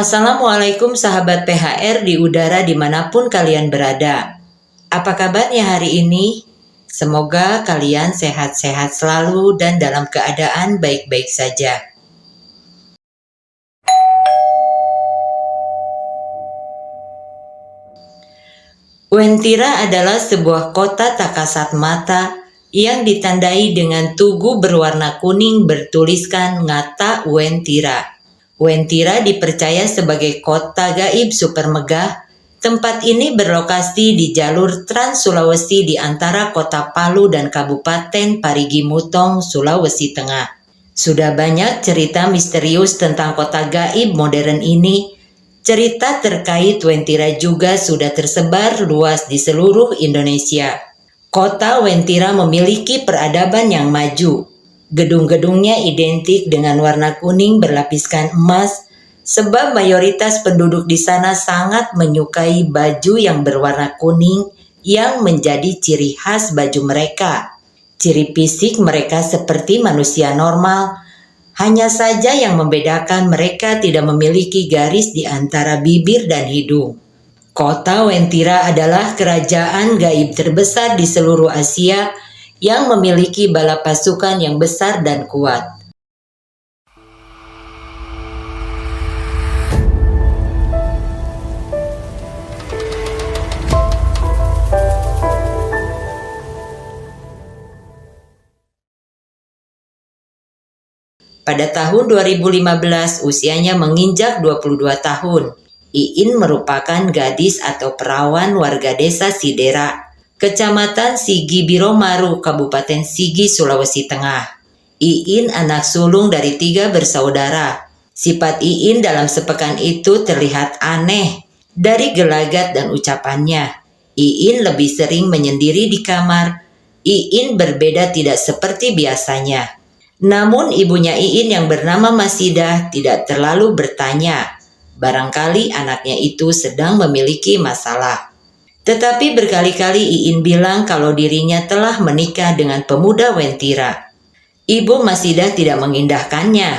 Assalamualaikum sahabat PHR di udara dimanapun kalian berada. Apa kabarnya hari ini? Semoga kalian sehat-sehat selalu dan dalam keadaan baik-baik saja. Wentira adalah sebuah kota tak kasat mata yang ditandai dengan tugu berwarna kuning bertuliskan Ngata Wentira. Wentira dipercaya sebagai kota gaib super megah. Tempat ini berlokasi di jalur Trans Sulawesi di antara kota Palu dan Kabupaten Parigi Mutong, Sulawesi Tengah. Sudah banyak cerita misterius tentang kota gaib modern ini. Cerita terkait Wentira juga sudah tersebar luas di seluruh Indonesia. Kota Wentira memiliki peradaban yang maju. Gedung-gedungnya identik dengan warna kuning berlapiskan emas, sebab mayoritas penduduk di sana sangat menyukai baju yang berwarna kuning yang menjadi ciri khas baju mereka. Ciri fisik mereka seperti manusia normal, hanya saja yang membedakan mereka tidak memiliki garis di antara bibir dan hidung. Kota Wentira adalah kerajaan gaib terbesar di seluruh Asia yang memiliki bala pasukan yang besar dan kuat. Pada tahun 2015 usianya menginjak 22 tahun. Iin merupakan gadis atau perawan warga desa Sidera, Kecamatan Sigi Biromaru, Kabupaten Sigi, Sulawesi Tengah. Iin anak sulung dari 3 bersaudara. Sifat Iin dalam sepekan itu terlihat aneh dari gelagat dan ucapannya. Iin lebih sering menyendiri di kamar. Iin berbeda tidak seperti biasanya. Namun ibunya Iin yang bernama Masidah tidak terlalu bertanya. Barangkali anaknya itu sedang memiliki masalah. Tetapi berkali-kali Iin bilang kalau dirinya telah menikah dengan pemuda Wentira. Ibu Masidah tidak mengindahkannya.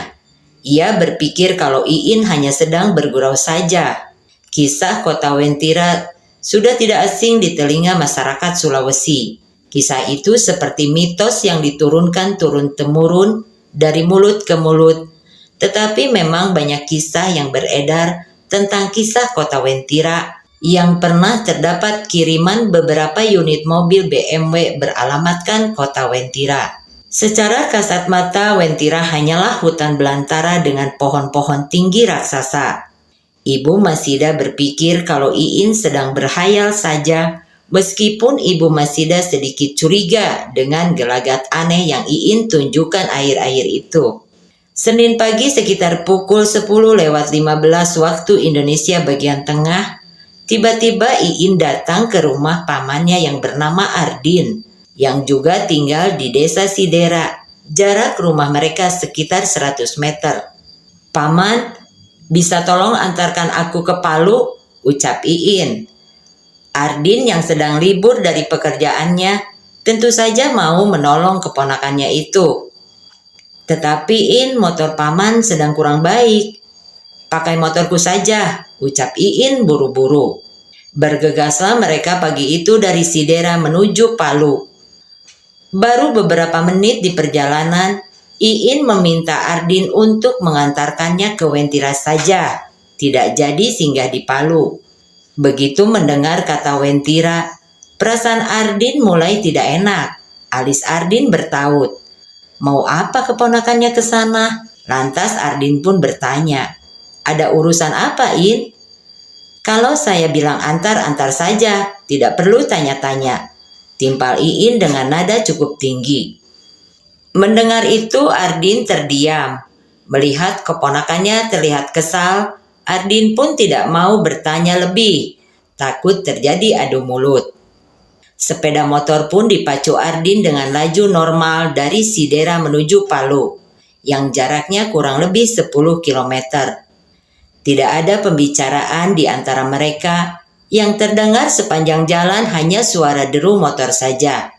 Ia berpikir kalau Iin hanya sedang bergurau saja. Kisah kota Wentira sudah tidak asing di telinga masyarakat Sulawesi. Kisah itu seperti mitos yang diturunkan turun-temurun dari mulut ke mulut. Tetapi memang banyak kisah yang beredar tentang kisah kota Wentira yang pernah terdapat kiriman beberapa unit mobil BMW beralamatkan kota Wentira. Secara kasat mata, Wentira hanyalah hutan belantara dengan pohon-pohon tinggi raksasa. Ibu Masidah berpikir kalau Iin sedang berhayal saja, meskipun Ibu Masidah sedikit curiga dengan gelagat aneh yang Iin tunjukkan akhir-akhir itu. Senin pagi sekitar pukul 10:15 waktu Indonesia bagian tengah, tiba-tiba Iin datang ke rumah pamannya yang bernama Ardin, yang juga tinggal di desa Sidera. Jarak rumah mereka sekitar 100 meter. "Paman, bisa tolong antarkan aku ke Palu?" ucap Iin. Ardin yang sedang libur dari pekerjaannya tentu saja mau menolong keponakannya itu. "Tetapi Iin, motor paman sedang kurang baik." "Pakai motorku saja," ucap Iin buru-buru. Bergegaslah mereka pagi itu dari Sidera menuju Palu. Baru beberapa menit di perjalanan, Iin meminta Ardin untuk mengantarkannya ke Wentira saja, tidak jadi singgah di Palu. Begitu mendengar kata Wentira, perasaan Ardin mulai tidak enak. Alis Ardin bertaut, "Mau apa keponakannya ke sana?" Lantas Ardin pun bertanya, "Ada urusan apa, In?" "Kalau saya bilang antar saja, tidak perlu tanya-tanya," timpal Iin dengan nada cukup tinggi. Mendengar itu Ardin terdiam. Melihat keponakannya terlihat kesal, Ardin pun tidak mau bertanya lebih, takut terjadi adu mulut. Sepeda motor pun dipacu Ardin dengan laju normal dari Sidera menuju Palu, yang jaraknya kurang lebih 10 km. Tidak ada pembicaraan di antara mereka, yang terdengar sepanjang jalan hanya suara deru motor saja.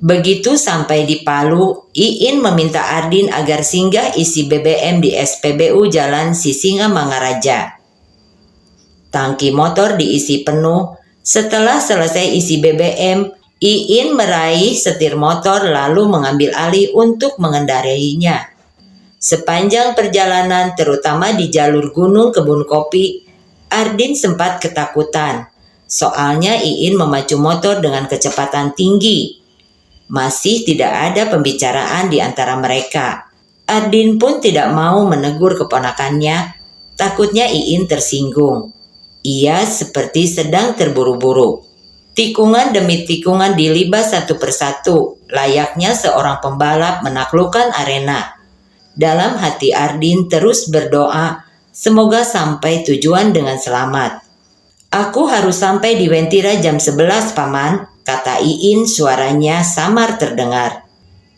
Begitu sampai di Palu, Iin meminta Ardin agar singgah isi BBM di SPBU Jalan Sisingamangaraja. Tangki motor diisi penuh. Setelah selesai isi BBM, Iin meraih setir motor lalu mengambil alih untuk mengendarainya. Sepanjang perjalanan, terutama di jalur gunung kebun kopi, Ardin sempat ketakutan. Soalnya Iin memacu motor dengan kecepatan tinggi. Masih tidak ada pembicaraan di antara mereka. Ardin pun tidak mau menegur keponakannya, takutnya Iin tersinggung. Ia seperti sedang terburu-buru. Tikungan demi tikungan dilibas satu persatu, layaknya seorang pembalap menaklukkan arena. Dalam hati Ardin terus berdoa, semoga sampai tujuan dengan selamat. "Aku harus sampai di Wentira jam 11, Paman," kata Iin, suaranya samar terdengar.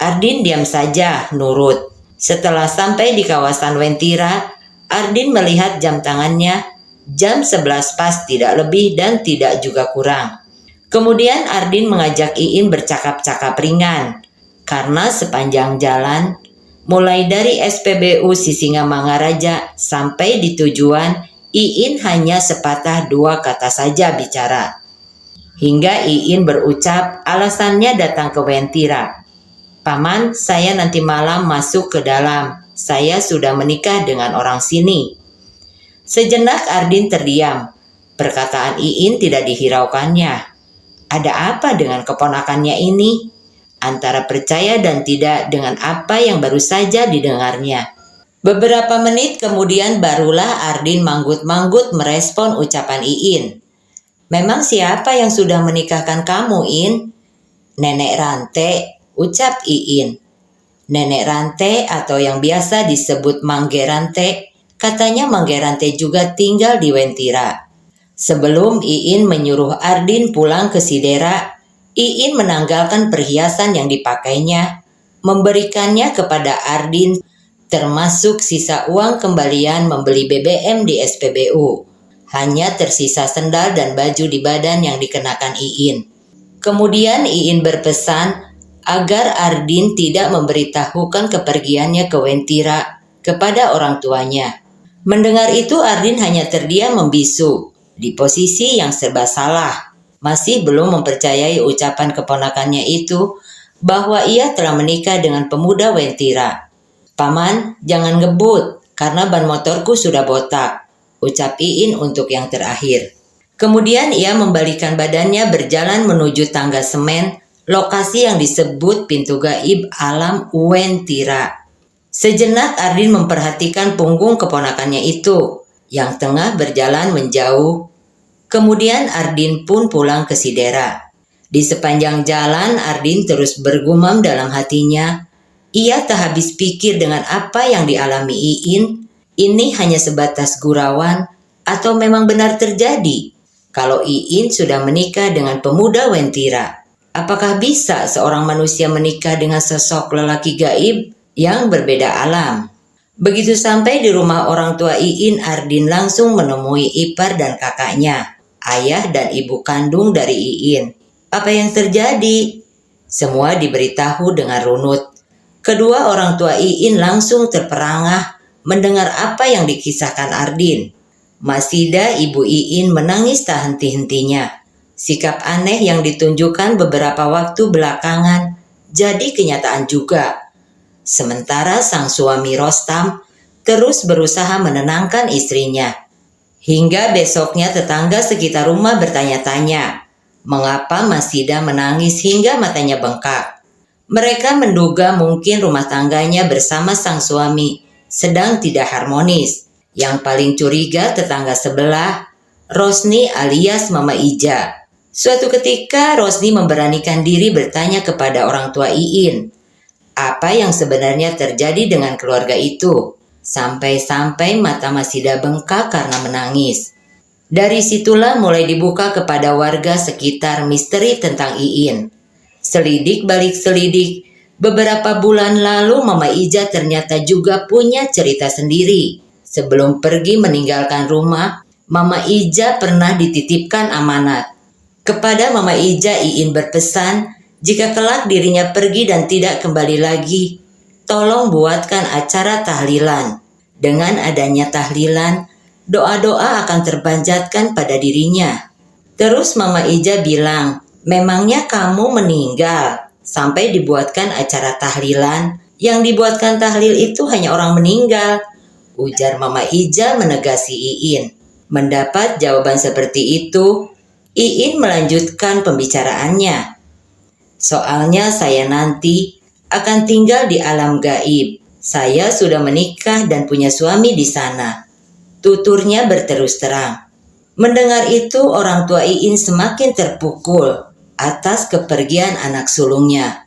Ardin diam saja, nurut. Setelah sampai di kawasan Wentira, Ardin melihat jam tangannya, jam 11 pas, tidak lebih dan tidak juga kurang. Kemudian Ardin mengajak Iin bercakap-cakap ringan, karena sepanjang jalan, mulai dari SPBU Sisingamangaraja sampai di tujuan, Iin hanya sepatah dua kata saja bicara. Hingga Iin berucap alasannya datang ke Wentira. "Paman, saya nanti malam masuk ke dalam. Saya sudah menikah dengan orang sini." Sejenak Ardin terdiam. Perkataan Iin tidak dihiraukannya. Ada apa dengan keponakannya ini? Antara percaya dan tidak dengan apa yang baru saja didengarnya. Beberapa menit kemudian barulah Ardin manggut-manggut merespon ucapan Iin. "Memang siapa yang sudah menikahkan kamu, In?" "Nenek Rante," ucap Iin. Nenek Rante atau yang biasa disebut Mangge Rante, katanya Mangge Rante juga tinggal di Wentira. Sebelum Iin menyuruh Ardin pulang ke Sidera, Iin menanggalkan perhiasan yang dipakainya, memberikannya kepada Ardin, termasuk sisa uang kembalian membeli BBM di SPBU. Hanya tersisa sendal dan baju di badan yang dikenakan Iin. Kemudian Iin berpesan agar Ardin tidak memberitahukan kepergiannya ke Wentira kepada orang tuanya. Mendengar itu Ardin hanya terdiam membisu, di posisi yang serba salah. Masih belum mempercayai ucapan keponakannya itu bahwa ia telah menikah dengan pemuda Wentira. "Paman, jangan ngebut, karena ban motorku sudah botak," ucap Iin untuk yang terakhir. Kemudian ia membalikan badannya berjalan menuju tangga semen, lokasi yang disebut pintu gaib alam Wentira. Sejenak Ardin memperhatikan punggung keponakannya itu, yang tengah berjalan menjauh. Kemudian Ardin pun pulang ke Sidera. Di sepanjang jalan Ardin terus bergumam dalam hatinya. Ia tak habis pikir dengan apa yang dialami Iin. Ini hanya sebatas gurauan atau memang benar terjadi? Kalau Iin sudah menikah dengan pemuda Wentira, apakah bisa seorang manusia menikah dengan sosok lelaki gaib yang berbeda alam? Begitu sampai di rumah orang tua Iin, Ardin langsung menemui ipar dan kakaknya, ayah dan ibu kandung dari Iin. Apa yang terjadi? Semua diberitahu dengan runut. Kedua orang tua Iin langsung terperangah mendengar apa yang dikisahkan Ardin. Masida, ibu Iin, menangis tak henti-hentinya. Sikap aneh yang ditunjukkan beberapa waktu belakangan jadi kenyataan juga. Sementara sang suami Rostam terus berusaha menenangkan istrinya. Hingga besoknya tetangga sekitar rumah bertanya-tanya, mengapa Masida menangis hingga matanya bengkak. Mereka menduga mungkin rumah tangganya bersama sang suami sedang tidak harmonis. Yang paling curiga tetangga sebelah, Rosni alias Mama Ija. Suatu ketika Rosni memberanikan diri bertanya kepada orang tua Iin, apa yang sebenarnya terjadi dengan keluarga itu, sampai-sampai mata Masida bengkak karena menangis. Dari situlah mulai dibuka kepada warga sekitar misteri tentang Iin. Selidik balik selidik, beberapa bulan lalu Mama Ija ternyata juga punya cerita sendiri. Sebelum pergi meninggalkan rumah, Mama Ija pernah dititipkan amanat. Kepada Mama Ija, Iin berpesan, jika kelak dirinya pergi dan tidak kembali lagi, tolong buatkan acara tahlilan. Dengan adanya tahlilan, doa-doa akan terpanjatkan pada dirinya. Terus Mama Ija bilang, memangnya kamu meninggal sampai dibuatkan acara tahlilan? Yang dibuatkan tahlil itu hanya orang meninggal, ujar Mama Ija menegasi Iin. Mendapat jawaban seperti itu, Iin melanjutkan pembicaraannya. Soalnya saya nanti akan tinggal di alam gaib. Saya sudah menikah dan punya suami di sana, tuturnya berterus terang. Mendengar itu, orang tua Iin semakin terpukul atas kepergian anak sulungnya.